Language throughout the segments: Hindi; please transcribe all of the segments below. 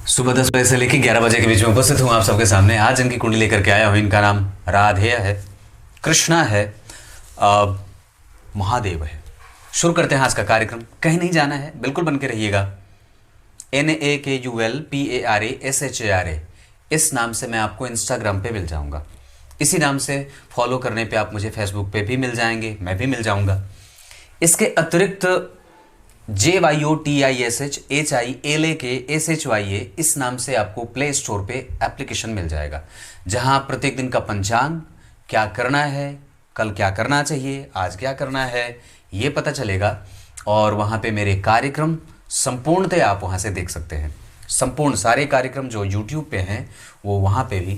सुबह 10 बजे से लेकर 11 बजे के बीच में उपस्थित हूँ आप सबके सामने। आज इनकी कुंडली लेकर के आया हूँ। इनका नाम राधेय है, कृष्णा है, महादेव है। शुरू करते हैं आज का कार्यक्रम। कहीं नहीं जाना है, बिल्कुल बन के रहिएगा। NAKULPARASHARA इस नाम से मैं आपको इंस्टाग्राम पे मिल जाऊंगा। इसी नाम से फॉलो करने पे आप मुझे फेसबुक पे भी मिल जाएंगे, मैं भी मिल जाऊंगा। इसके अतिरिक्त JYOTISHHILAKSHYA इस नाम से आपको प्ले स्टोर पे एप्लीकेशन मिल जाएगा, जहां प्रत्येक दिन का पंचांग, क्या करना है, कल क्या करना चाहिए, आज क्या करना है, ये पता चलेगा। और वहां पे मेरे कार्यक्रम संपूर्णतः आप वहां से देख सकते हैं। संपूर्ण सारे कार्यक्रम जो YouTube पे हैं वो वहां पे भी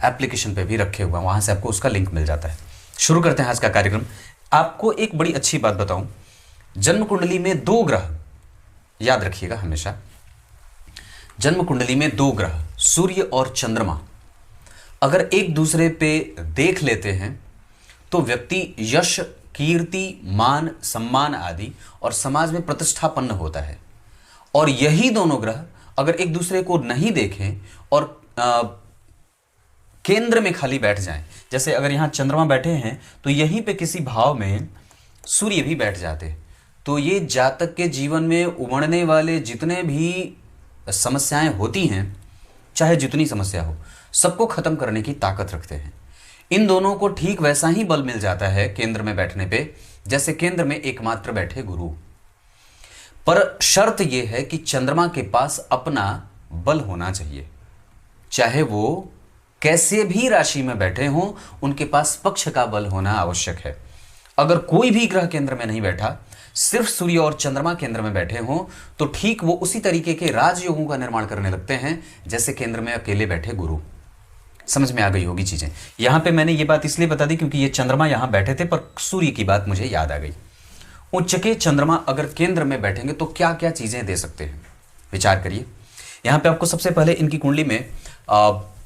एप्लीकेशन पे भी रखे हुए हैं, वहां से आपको उसका लिंक मिल जाता है। शुरू करते हैं आज का कार्यक्रम। आपको एक बड़ी अच्छी बात बताऊं, जन्म कुंडली में 2 ग्रह, याद रखिएगा हमेशा, जन्म कुंडली में 2 ग्रह सूर्य और चंद्रमा अगर एक दूसरे पे देख लेते हैं तो व्यक्ति यश, कीर्ति, मान, सम्मान आदि और समाज में प्रतिष्ठापन्न होता है। और यही दोनों ग्रह अगर एक दूसरे को नहीं देखें और केंद्र में खाली बैठ जाएं, जैसे अगर यहां चंद्रमा बैठे हैं तो यहीं पे किसी भाव में सूर्य भी बैठ जाते हैं, तो ये जातक के जीवन में उमड़ने वाले जितने भी समस्याएं होती हैं, चाहे जितनी समस्या हो, सबको खत्म करने की ताकत रखते हैं। इन दोनों को ठीक वैसा ही बल मिल जाता है केंद्र में बैठने पे, जैसे केंद्र में एकमात्र बैठे गुरु। पर शर्त यह है कि चंद्रमा के पास अपना बल होना चाहिए। चाहे वो कैसे भी राशि में बैठे हों, उनके पास पक्ष का बल होना आवश्यक है। अगर कोई भी ग्रह केंद्र में नहीं बैठा, सिर्फ सूर्य और चंद्रमा केंद्र में बैठे हों, तो ठीक वो उसी तरीके के राजयोगों का निर्माण करने लगते हैं जैसे केंद्र में अकेले बैठे गुरु। समझ में आ गई होगी चीजें। यहां पे मैंने ये बात इसलिए बता दी क्योंकि ये चंद्रमा यहां बैठे थे, पर सूर्य की बात मुझे याद आ गई। उच्च के चंद्रमा अगर केंद्र में बैठेंगे तो क्या क्या चीजें दे सकते हैं, विचार करिए। यहां पे आपको सबसे पहले इनकी कुंडली में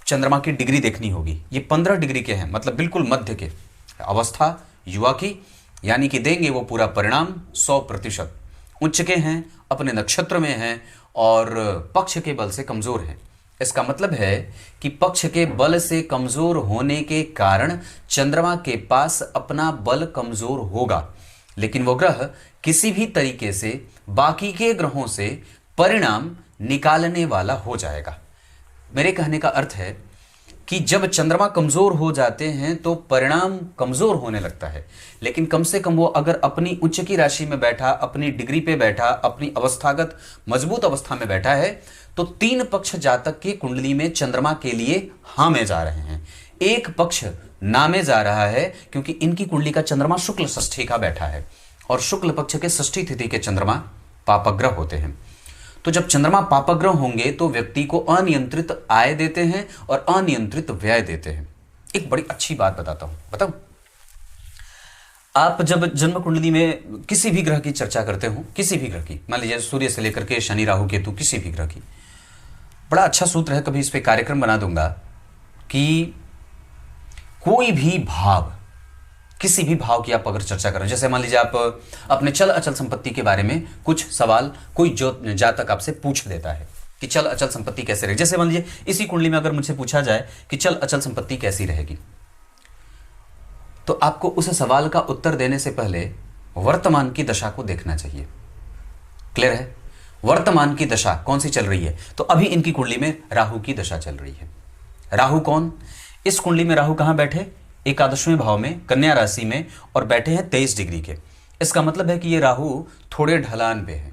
चंद्रमा की डिग्री देखनी होगी। ये 15 डिग्री के हैं, मतलब बिल्कुल मध्य के। अवस्था युवा की, यानी कि देंगे वो पूरा परिणाम 100%। उच्च के हैं, अपने नक्षत्र में हैं और पक्ष के बल से कमजोर हैं। इसका मतलब है कि पक्ष के बल से कमजोर होने के कारण चंद्रमा के पास अपना बल कमजोर होगा, लेकिन वो ग्रह किसी भी तरीके से बाकी के ग्रहों से परिणाम निकालने वाला हो जाएगा। मेरे कहने का अर्थ है कि जब चंद्रमा कमजोर हो जाते हैं तो परिणाम कमजोर होने लगता है, लेकिन कम से कम वो अगर अपनी उच्च की राशि में बैठा, अपनी डिग्री पे बैठा, अपनी अवस्थागत मजबूत अवस्था में बैठा है, तो 3 पक्ष जातक की कुंडली में चंद्रमा के लिए हाँ में जा रहे हैं, एक पक्ष ना में जा रहा है, क्योंकि इनकी कुंडली का चंद्रमा शुक्ल षष्ठी का बैठा है और शुक्ल पक्ष के षष्ठी तिथि के चंद्रमा पापग्रह होते हैं। तो जब चंद्रमा पापग्रह होंगे तो व्यक्ति को अनियंत्रित आय देते हैं और अनियंत्रित व्यय देते हैं। एक बड़ी अच्छी बात बताता हूं, बताऊं? आप जब जन्म कुंडली में किसी भी ग्रह की चर्चा करते हो, किसी भी ग्रह की, मान लीजिए सूर्य से लेकर के शनि, राहु, केतु, किसी भी ग्रह की, बड़ा अच्छा सूत्र है, कभी इस पे कार्यक्रम बना दूंगा, कि कोई भी भाव, किसी भी भाव की आप अगर चर्चा करें, जैसे मान लीजिए आप अपने चल अचल संपत्ति के बारे में कुछ सवाल कोई जो जातक आपसे पूछ देता है कि चल अचल संपत्ति कैसे रहेगी। जैसे मान लीजिए इसी कुंडली में अगर मुझसे पूछा जाए कि चल अचल संपत्ति कैसी रहेगी, तो आपको उस सवाल का उत्तर देने से पहले वर्तमान की दशा को देखना चाहिए। क्लियर है? वर्तमान की दशा कौन सी चल रही है? तो अभी इनकी कुंडली में राहु की दशा चल रही है। राहु कौन? इस कुंडली में राहु कहां बैठे? एकादशवें भाव में, कन्या राशि में, और बैठे हैं 23 डिग्री के। इसका मतलब है कि ये राहु थोड़े ढलान पे हैं।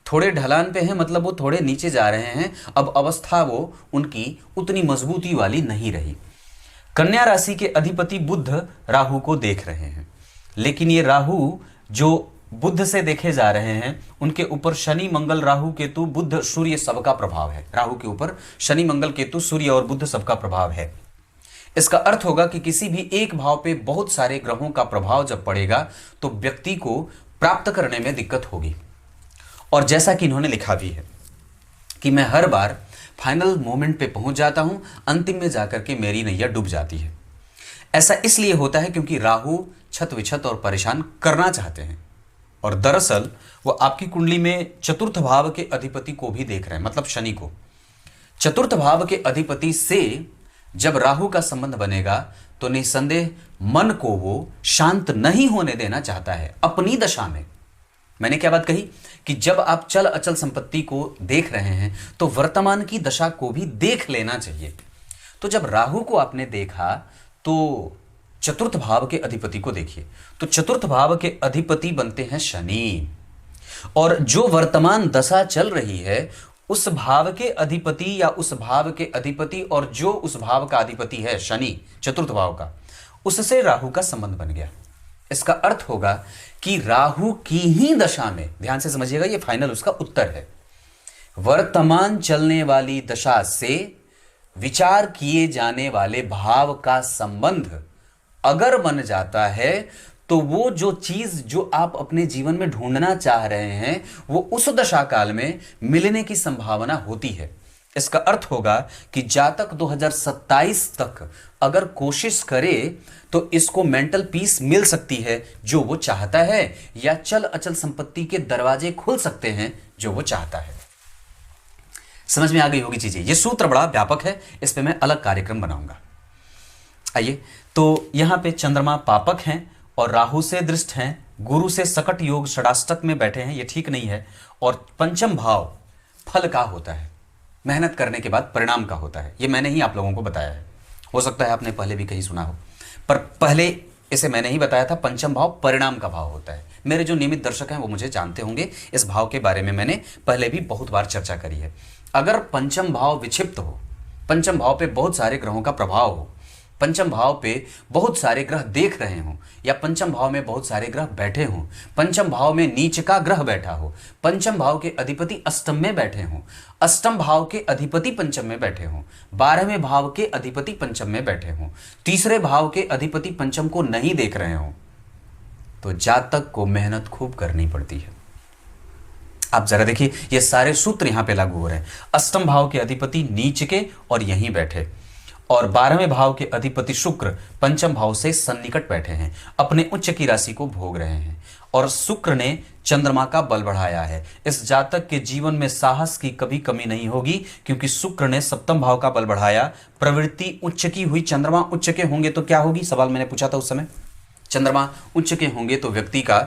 थोड़े ढलान पे हैं मतलब वो थोड़े नीचे जा रहे हैं। अब अवस्था वो उनकी उतनी मजबूती वाली नहीं रही। कन्या राशि के अधिपति बुध राहु को देख रहे हैं, लेकिन ये राहु जो बुध से देखे जा रहे हैं, उनके ऊपर शनि, मंगल, राहु, केतु, बुध, सूर्य सबका प्रभाव है। राहु के ऊपर शनि, मंगल, केतु, सूर्य और बुध सबका प्रभाव है। इसका अर्थ होगा कि किसी भी एक भाव पे बहुत सारे ग्रहों का प्रभाव जब पड़ेगा तो व्यक्ति को प्राप्त करने में दिक्कत होगी। और जैसा कि इन्होंने लिखा भी है कि मैं हर बार फाइनल मोमेंट पे पहुंच जाता हूं, अंतिम में जाकर के मेरी नैया डूब जाती है। ऐसा इसलिए होता है क्योंकि राहु छत विछत और परेशान करना चाहते हैं। और दरअसल वो आपकी कुंडली में चतुर्थ भाव के अधिपति को भी देख रहे हैं, मतलब शनि को। चतुर्थ भाव के अधिपति से जब राहु का संबंध बनेगा तो निसंदेह मन को वो शांत नहीं होने देना चाहता है अपनी दशा में। मैंने क्या बात कही कि जब आप चल अचल संपत्ति को देख रहे हैं तो वर्तमान की दशा को भी देख लेना चाहिए। तो जब राहु को आपने देखा तो चतुर्थ भाव के अधिपति को देखिए, तो चतुर्थ भाव के अधिपति बनते हैं शनि, और जो वर्तमान दशा चल रही है उस भाव के अधिपति या उस भाव के अधिपति और जो उस भाव का अधिपति है शनि चतुर्थ भाव का, उससे राहु का संबंध बन गया। इसका अर्थ होगा कि राहु की ही दशा में, ध्यान से समझिएगा, ये फाइनल उसका उत्तर है, वर्तमान चलने वाली दशा से विचार किए जाने वाले भाव का संबंध अगर बन जाता है तो वो जो चीज जो आप अपने जीवन में ढूंढना चाह रहे हैं वो उस दशा काल में मिलने की संभावना होती है। इसका अर्थ होगा कि जातक 2027 तक अगर कोशिश करे तो इसको मेंटल पीस मिल सकती है जो वो चाहता है, या चल अचल संपत्ति के दरवाजे खुल सकते हैं जो वो चाहता है। समझ में आ गई होगी चीजें। ये सूत्र बड़ा व्यापक है, इस पे मैं अलग कार्यक्रम बनाऊंगा। आइए, तो यहां पे चंद्रमा पापक हैं और राहु से दृष्ट हैं, गुरु से सकट योग षडाष्टक में बैठे हैं, ये ठीक नहीं है। और पंचम भाव फल का होता है, मेहनत करने के बाद परिणाम का होता है। ये मैंने ही आप लोगों को बताया है, हो सकता है आपने पहले भी कहीं सुना हो, पर पहले इसे मैंने ही बताया था। पंचम भाव परिणाम का भाव होता है। मेरे जो नियमित दर्शक हैं वो मुझे जानते होंगे, इस भाव के बारे में मैंने पहले भी बहुत बार चर्चा करी है। अगर पंचम भाव विक्षिप्त हो, पंचम भाव पे बहुत सारे ग्रहों का प्रभाव हो, पंचम भाव पे बहुत सारे ग्रह देख रहे हों, या पंचम भाव में बहुत सारे ग्रह बैठे हों, पंचम भाव में नीच का ग्रह बैठा हो, पंचम भाव के अधिपति अष्टम में बैठे हों, अष्टम भाव के अधिपति पंचम में बैठे हों, 12वें भाव के अधिपति पंचम में बैठे हों, तीसरे भाव के अधिपति पंचम को नहीं देख रहे हों, तो जातक को मेहनत खूब करनी पड़ती है। आप जरा देखिए, ये सारे सूत्र यहां पे लागू हो रहे हैं। अष्टम भाव के अधिपति नीच के और यहीं बैठे, और 12वें भाव के अधिपति शुक्र पंचम भाव से सन्निकट बैठे हैं, अपने उच्च की राशि को भोग रहे हैं, और शुक्र ने चंद्रमा का बल बढ़ाया है। इस जातक के जीवन में साहस की कभी कमी नहीं होगी, क्योंकि शुक्र ने सप्तम भाव का बल बढ़ाया। प्रवृत्ति उच्च की हुई, चंद्रमा उच्च के होंगे तो क्या होगी, सवाल मैंने पूछा था उस समय। चंद्रमा उच्च के होंगे तो व्यक्ति का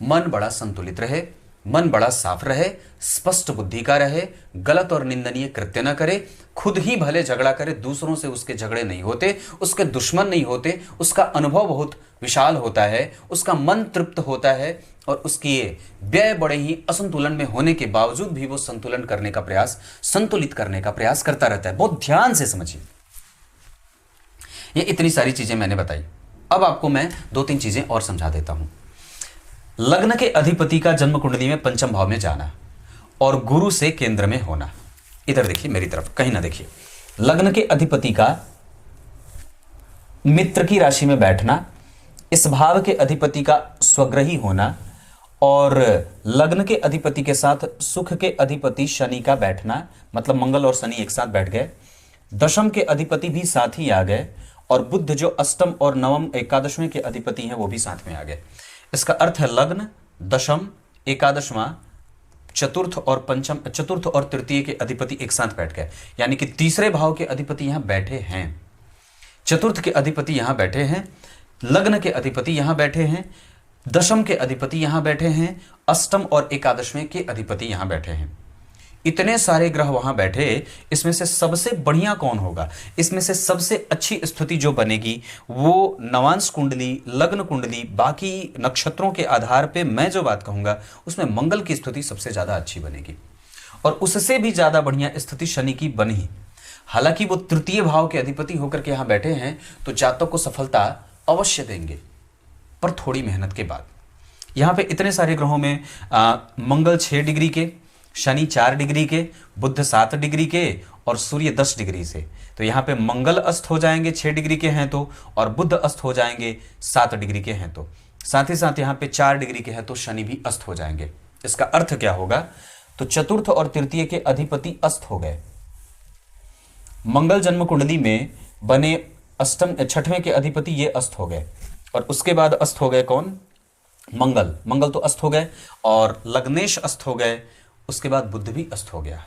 मन बड़ा संतुलित रहे, मन बड़ा साफ रहे, स्पष्ट बुद्धि का रहे, गलत और निंदनीय कृत्य न करे, खुद ही भले झगड़ा करे, दूसरों से उसके झगड़े नहीं होते, उसके दुश्मन नहीं होते, उसका अनुभव बहुत विशाल होता है, उसका मन तृप्त होता है, और उसकी व्यय बड़े ही असंतुलन में होने के बावजूद भी वो संतुलन करने का प्रयास, संतुलित करने का प्रयास करता रहता है। बहुत ध्यान से समझिए, ये इतनी सारी चीजें मैंने बताई। अब आपको मैं 2-3 चीजें और समझा देता हूं। लग्न के अधिपति का जन्म कुंडली में पंचम भाव में जाना और गुरु से केंद्र में होना। इधर देखिए, मेरी तरफ कहीं ना देखिए। लग्न के अधिपति का मित्र की राशि में बैठना, इस भाव के अधिपति का स्वग्रही होना, और लग्न के अधिपति के साथ सुख के अधिपति शनि का बैठना, मतलब मंगल और शनि एक साथ बैठ गए। दशम के अधिपति भी साथ ही आ गए, और बुध जो अष्टम और नवम एकादशवें के अधिपति हैं वो भी साथ में आ गए। इसका अर्थ है लग्न, दशम, एकादशवां, चतुर्थ और तृतीय के अधिपति एक साथ बैठ गए, यानी कि तीसरे भाव के अधिपति यहां बैठे हैं, चतुर्थ के अधिपति यहां बैठे हैं, लग्न के अधिपति यहां बैठे हैं, दशम के अधिपति यहां बैठे हैं, अष्टम और एकादशवें के अधिपति यहां बैठे हैं। इतने सारे ग्रह वहां बैठे, इसमें से सबसे बढ़िया कौन होगा, इसमें से सबसे अच्छी स्थिति जो बनेगी वो नवांश कुंडली, लग्न कुंडली, बाकी नक्षत्रों के आधार पे मैं जो बात कहूंगा उसमें मंगल की स्थिति सबसे ज्यादा अच्छी बनेगी, और उससे भी ज्यादा बढ़िया स्थिति शनि की बनी। हालांकि वो तृतीय भाव के अधिपति होकर के यहां बैठे हैं तो जातक को सफलता अवश्य देंगे, पर थोड़ी मेहनत के बाद। यहां पे इतने सारे ग्रहों में मंगल 6 डिग्री के, शनि 4 डिग्री के, बुध 7 डिग्री के, और सूर्य 10 डिग्री से। तो यहाँ पे मंगल अस्त हो जाएंगे 6 डिग्री के हैं तो, और बुध अस्त हो जाएंगे 7 डिग्री के हैं तो, साथ ही साथ यहाँ पे 4 डिग्री के हैं तो शनि भी अस्त हो जाएंगे। इसका अर्थ क्या होगा, तो चतुर्थ और तृतीय के अधिपति अस्त हो गए। मंगल जन्म कुंडली में बने अष्टम 6वें के अधिपति ये अस्त हो गए, और उसके बाद अस्त हो गए कौन, मंगल, मंगल तो अस्त हो गए और लग्नेश अस्त हो गए, उसके बाद बुध भी अस्त हो गया।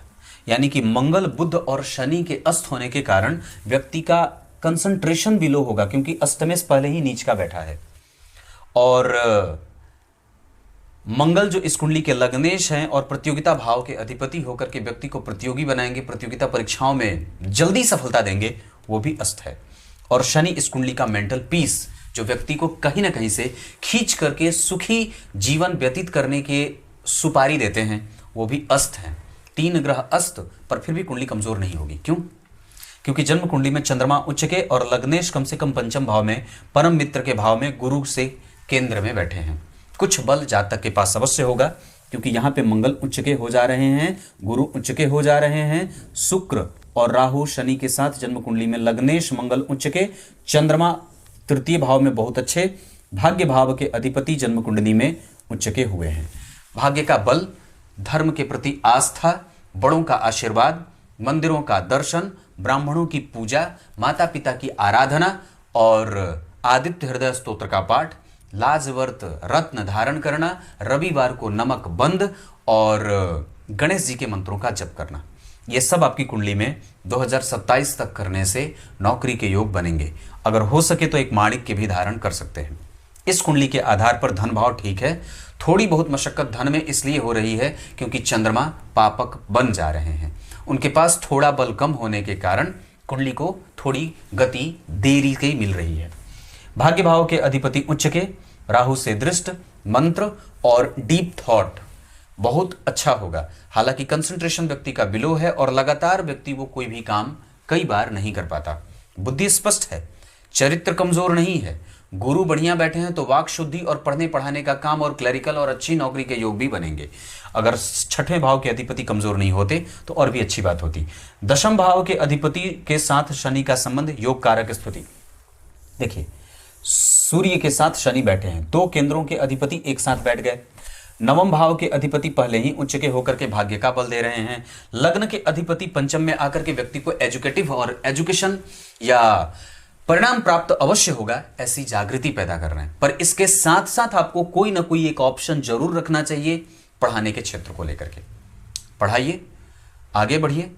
यानी कि मंगल, बुध और शनि के अस्त होने के कारण व्यक्ति का कंसंट्रेशन भी लो होगा, क्योंकि अस्तमें से पहले ही नीच का बैठा है। और मंगल जो इस कुंडली के लग्नेश हैं और प्रतियोगिता भाव के अधिपति होकर के व्यक्ति को प्रतियोगी बनाएंगे, प्रतियोगिता परीक्षाओं में जल्दी सफलता देंगे, वो भी अस्त है। और शनि इस कुंडली का मेंटल पीस, जो व्यक्ति को कहीं ना कहीं से खींच करके सुखी जीवन व्यतीत करने के सुपारी देते हैं, वो भी अस्त हैं। 3 ग्रह अस्त, पर फिर भी कुंडली कमजोर नहीं होगी। क्यों? क्योंकि जन्म कुंडली में चंद्रमा उच्च के और लग्नेश कम से कम पंचम भाव में, परम मित्र के भाव में, गुरु से केंद्र में बैठे हैं। कुछ बल जातक के पास अवश्य होगा, क्योंकि यहाँ पे मंगल उच्च के हो जा रहे हैं, गुरु उच्च के हो जा रहे हैं, शुक्र और राहु शनि के साथ जन्म कुंडली में लग्नेश मंगल उच्च के, चंद्रमा तृतीय भाव में बहुत अच्छे, भाग्य भाव के अधिपति जन्म कुंडली में उच्च के हुए हैं। भाग्य का बल, धर्म के प्रति आस्था, बड़ों का आशीर्वाद, मंदिरों का दर्शन, ब्राह्मणों की पूजा, माता पिता की आराधना और आदित्य हृदय स्तोत्र का पाठ, लाजवर्त रत्न धारण करना, रविवार को नमक बंद और गणेश जी के मंत्रों का जप करना, ये सब आपकी कुंडली में 2027 तक करने से नौकरी के योग बनेंगे। अगर हो सके तो एक माणिक के भी धारण कर सकते हैं। इस कुंडली के आधार पर धन भाव ठीक है, थोड़ी बहुत मशक्कत धन में इसलिए हो रही है क्योंकि चंद्रमा पापक बन जा रहे हैं। उनके पास थोड़ा बल कम होने के कारण कुंडली को थोड़ी गति देरी से मिल रही है। भाग्य भाव के अधिपति उच्च के, राहु से दृष्ट, मंत्र और डीप थॉट बहुत अच्छा होगा। हालांकि कंसंट्रेशन व्यक्ति का बिलो है और लगातार व्यक्ति वो कोई भी काम कई बार नहीं कर पाता। बुद्धि स्पष्ट है, चरित्र कमजोर नहीं है, गुरु बढ़िया बैठे हैं तो वाक शुद्धि और पढ़ने पढ़ाने का काम और क्लरिकल और अच्छी नौकरी के योग भी बनेंगे। अगर 6वें भाव के अधिपति कमजोर नहीं होते तो और भी अच्छी बात होती। 10वें भाव के अधिपति के साथ शनि का संबंध योग कारक स्थिति। देखिए, सूर्य के साथ शनि बैठे हैं, 2 केंद्रों के अधिपति एक साथ बैठ गए। 9वें भाव के अधिपति पहले ही उच्च के होकर के भाग्य का बल दे रहे हैं। लग्न के अधिपति पंचम में आकर के व्यक्ति को एजुकेटिव और एजुकेशन या परिणाम प्राप्त अवश्य होगा, ऐसी जागृति पैदा कर रहे हैं। पर इसके साथ साथ आपको कोई ना कोई एक ऑप्शन जरूर रखना चाहिए पढ़ाने के क्षेत्र को लेकर के। पढ़ाइए, आगे बढ़िए।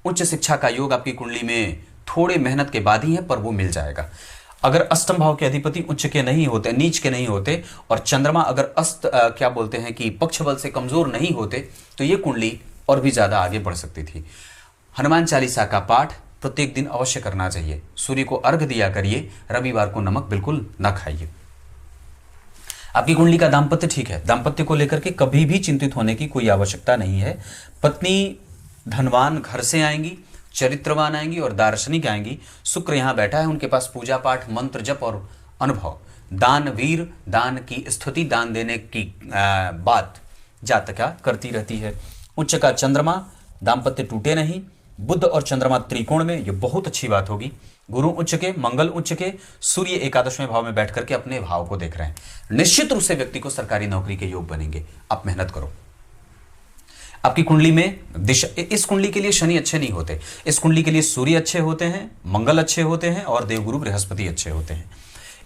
उच्च शिक्षा का योग आपकी कुंडली में थोड़े मेहनत के बाद ही है, पर वो मिल जाएगा। अगर अष्टम भाव के अधिपति उच्च के नहीं होते, नीच के नहीं होते, और चंद्रमा अगर क्या बोलते हैं कि पक्ष बल से कमजोर नहीं होते, तो ये कुंडली और भी ज्यादा आगे बढ़ सकती थी। हनुमान चालीसा का पाठ प्रत्येक दिन अवश्य करना चाहिए। सूर्य को अर्घ दिया करिए, रविवार को नमक बिल्कुल न खाइए। आपकी कुंडली का दाम्पत्य ठीक है, दाम्पत्य को लेकर के कभी भी चिंतित होने की कोई आवश्यकता नहीं है। पत्नी धनवान घर से आएंगी, चरित्रवान आएंगी और दार्शनिक आएंगी। शुक्र यहाँ बैठा है, उनके पास पूजा पाठ, मंत्र जप और अनुभव। दान वीर, दान की स्तुति, दान देने की बात जातका करती रहती है। उच्च का चंद्रमा, दाम्पत्य टूटे नहीं। बुध और चंद्रमा त्रिकोण में, ये बहुत अच्छी बात होगी। गुरु उच्च के, मंगल उच्च के, सूर्य 11वें भाव में बैठ करके अपने भाव को देख रहे हैं। निश्चित रूप से व्यक्ति को सरकारी नौकरी के योग बनेंगे। आप मेहनत करो। आपकी कुंडली में दिशा, इस कुंडली के लिए शनि अच्छे नहीं होते, इस कुंडली के लिए सूर्य अच्छे होते हैं, मंगल अच्छे होते हैं और देवगुरु बृहस्पति अच्छे होते हैं।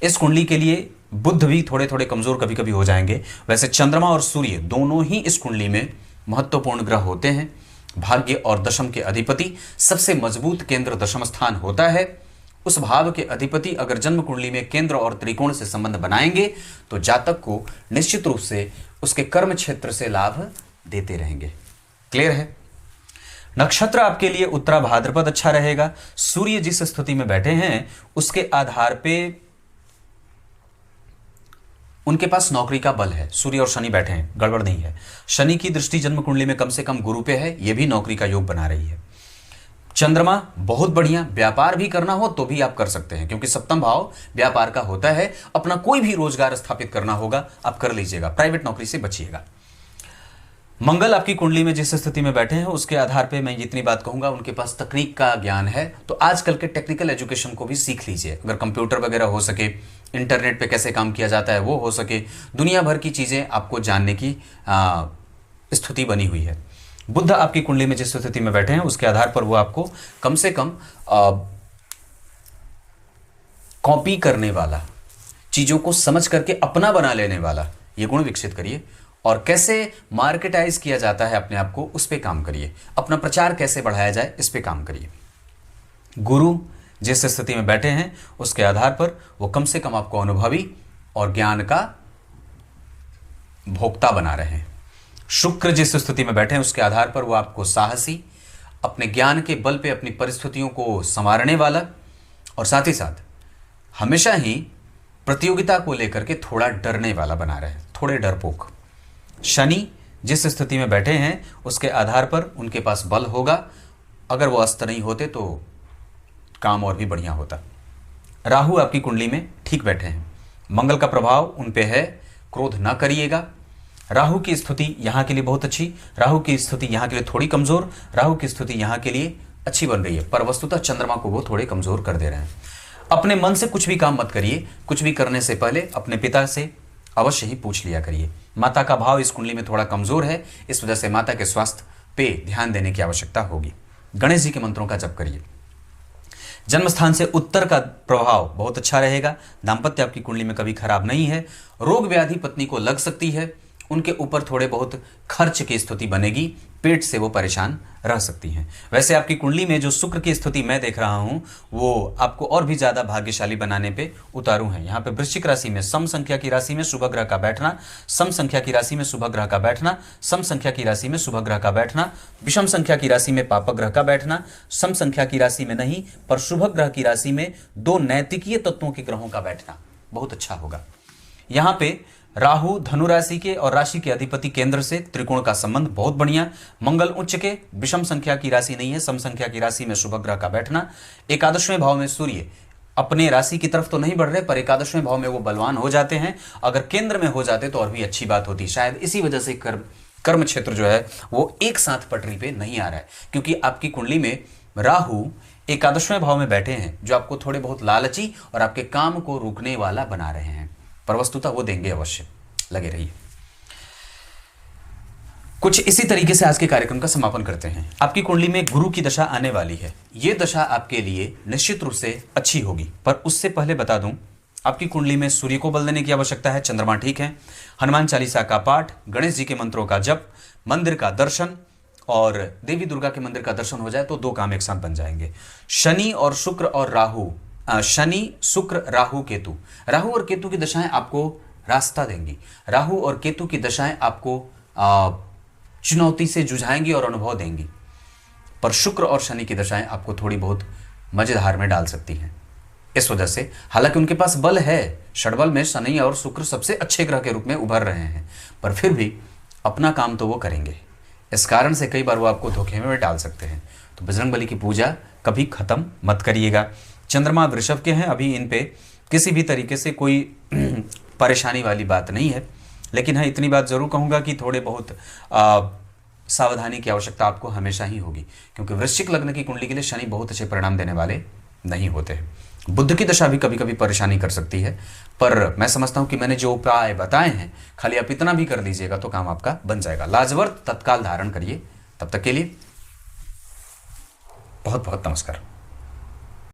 इस कुंडली के लिए बुध भी थोड़े थोड़े कमजोर कभी कभी हो जाएंगे। वैसे चंद्रमा और सूर्य दोनों ही इस कुंडली में महत्वपूर्ण ग्रह होते हैं। भाग्य और दशम के अधिपति, सबसे मजबूत केंद्र दशम स्थान होता है। उस भाव के अधिपति अगर जन्म कुंडली में केंद्र और त्रिकोण से संबंध बनाएंगे तो जातक को निश्चित रूप से उसके कर्म क्षेत्र से लाभ देते रहेंगे। क्लियर है? नक्षत्र आपके लिए उत्तरा भाद्रपद अच्छा रहेगा। सूर्य जिस स्थिति में बैठे हैं उसके आधार पे उनके पास नौकरी का बल है। सूर्य और शनि बैठे हैं, गड़बड़ नहीं है। शनि की दृष्टि जन्म कुंडली में कम से कम गुरु पे है, यह भी नौकरी का योग बना रही है। चंद्रमा बहुत बढ़िया, व्यापार भी करना हो तो भी आप कर सकते हैं, क्योंकि सप्तम भाव व्यापार का होता है। अपना कोई भी रोजगार स्थापित करना होगा, आप कर लीजिएगा, प्राइवेट नौकरी से बचिएगा। मंगल आपकी कुंडली में जिस स्थिति में बैठे हैं उसके आधार पे मैं जितनी बात कहूंगा, उनके पास तकनीक का ज्ञान है, तो आजकल के टेक्निकल एजुकेशन को भी सीख लीजिए। अगर कंप्यूटर वगैरह हो सके, इंटरनेट पे कैसे काम किया जाता है वो हो सके, दुनिया भर की चीजें आपको जानने की स्थिति बनी हुई है। बुध आपकी कुंडली में जिस स्थिति में बैठे हैं उसके आधार पर वो आपको कम से कम कॉपी करने वाला, चीजों को समझ करके अपना बना लेने वाला, ये गुण विकसित करिए। और कैसे मार्केटाइज किया जाता है अपने आप को, उस पर काम करिए। अपना प्रचार कैसे बढ़ाया जाए, इस पर काम करिए। गुरु जिस स्थिति में बैठे हैं उसके आधार पर वो कम से कम आपको अनुभवी और ज्ञान का भोक्ता बना रहे हैं। शुक्र जिस स्थिति में बैठे हैं उसके आधार पर वो आपको साहसी, अपने ज्ञान के बल पे अपनी परिस्थितियों को संवारने वाला और साथ ही साथ हमेशा ही प्रतियोगिता को लेकर के थोड़ा डरने वाला बना रहे हैं, थोड़े डरपोक। शनि जिस स्थिति में बैठे हैं उसके आधार पर उनके पास बल होगा। अगर वो अस्त नहीं होते तो काम और भी बढ़िया होता। राहु आपकी कुंडली में ठीक बैठे हैं, मंगल का प्रभाव उन पे है, क्रोध ना करिएगा। राहु की स्थिति यहाँ के लिए बहुत अच्छी, राहु की स्थिति यहाँ के लिए थोड़ी कमजोर, राहु की स्थिति यहाँ के लिए अच्छी बन रही है, पर वस्तुतः चंद्रमा को वो थोड़े कमजोर कर दे रहे हैं। अपने मन से कुछ भी काम मत करिए, कुछ भी करने से पहले अपने पिता से अवश्य ही पूछ लिया करिए। माता का भाव इस कुंडली में थोड़ा कमजोर है, इस वजह से माता के स्वास्थ्य पे ध्यान देने की आवश्यकता होगी। गणेश जी के मंत्रों का जप करिए। जन्म स्थान से उत्तर का प्रभाव बहुत अच्छा रहेगा। दाम्पत्य आपकी कुंडली में कभी खराब नहीं है। रोग व्याधि पत्नी को लग सकती है, उनके ऊपर थोड़े बहुत खर्च की स्थिति बनेगी, पेट से वो परेशान रह सकती हैं। वैसे आपकी कुंडली में जो शुक्र की स्थिति मैं देख रहा हूं वो आपको और भी ज्यादा भाग्यशाली बनाने पे उतारू है। यहाँ पे वृश्चिक राशि में सम संख्या की राशि में शुभ ग्रह का बैठना, सम संख्या की राशि में शुभ ग्रह का बैठना, सम संख्या की राशि में शुभ ग्रह का बैठना, विषम संख्या की राशि में पाप ग्रह का बैठना, सम संख्या की राशि में नहीं पर शुभ ग्रह की राशि में दो नैतिकीय तत्वों के ग्रहों का बैठना बहुत अच्छा होगा। यहाँ पे राहु धनु राशि के और राशि के अधिपति केंद्र से त्रिकोण का संबंध बहुत बढ़िया। मंगल उच्च के, विषम संख्या की राशि नहीं है, सम संख्या की राशि में शुभ ग्रह का बैठना। एकादशवें भाव में सूर्य अपने राशि की तरफ तो नहीं बढ़ रहे पर एकादशवें भाव में वो बलवान हो जाते हैं। अगर केंद्र में हो जाते तो और भी अच्छी बात होती। शायद इसी वजह से कर्म क्षेत्र जो है वो एक साथ पटरी पे नहीं आ रहा है, क्योंकि आपकी कुंडली में राहु एकादशवें भाव में बैठे हैं जो आपको थोड़े बहुत लालची और आपके काम को रोकने वाला बना रहे हैं, पर वस्तुतः वो देंगे अवश्य। लगे रहिए। कुछ इसी तरीके से आज के कार्यक्रम का समापन करते हैं। आपकी कुंडली में गुरु की दशा आने वाली है। ये दशा आपके लिए निश्चित रूप से अच्छी होगी, पर उससे पहले बता दूं आपकी कुंडली में सूर्य को बल देने की आवश्यकता है। चंद्रमा ठीक है। हनुमान चालीसा का पाठ, गणेश जी के मंत्रों का जप, मंदिर का दर्शन और देवी दुर्गा के मंदिर का दर्शन हो जाए तो दो काम एक साथ बन जाएंगे। शनि और शुक्र और राहु, शनि शुक्र राहु केतु, राहु और केतु की दशाएं आपको रास्ता देंगी। राहु और केतु की दशाएं आपको चुनौती से जुझाएंगी और अनुभव देंगी, पर शुक्र और शनि की दशाएं आपको थोड़ी बहुत मजेदार में डाल सकती हैं। इस वजह से हालांकि उनके पास बल है, षडबल में शनि और शुक्र सबसे अच्छे ग्रह के रूप में उभर रहे हैं, पर फिर भी अपना काम तो वो करेंगे। इस कारण से कई बार वो आपको धोखे में डाल सकते हैं। तो बजरंगबली की पूजा कभी खत्म मत करिएगा। चंद्रमा वृषभ के हैं, अभी इन पे किसी भी तरीके से कोई परेशानी वाली बात नहीं है, लेकिन हाँ इतनी बात जरूर कहूँगा कि थोड़े बहुत सावधानी की आवश्यकता आपको हमेशा ही होगी, क्योंकि वृश्चिक लग्न की कुंडली के लिए शनि बहुत अच्छे परिणाम देने वाले नहीं होते हैं। बुध की दशा भी कभी कभी परेशानी कर सकती है, पर मैं समझता हूँ कि मैंने जो उपाय बताए हैं खाली आप इतना भी कर लीजिएगा तो काम आपका बन जाएगा। लाजवर्त तत्काल धारण करिए। तब तक के लिए बहुत बहुत नमस्कार।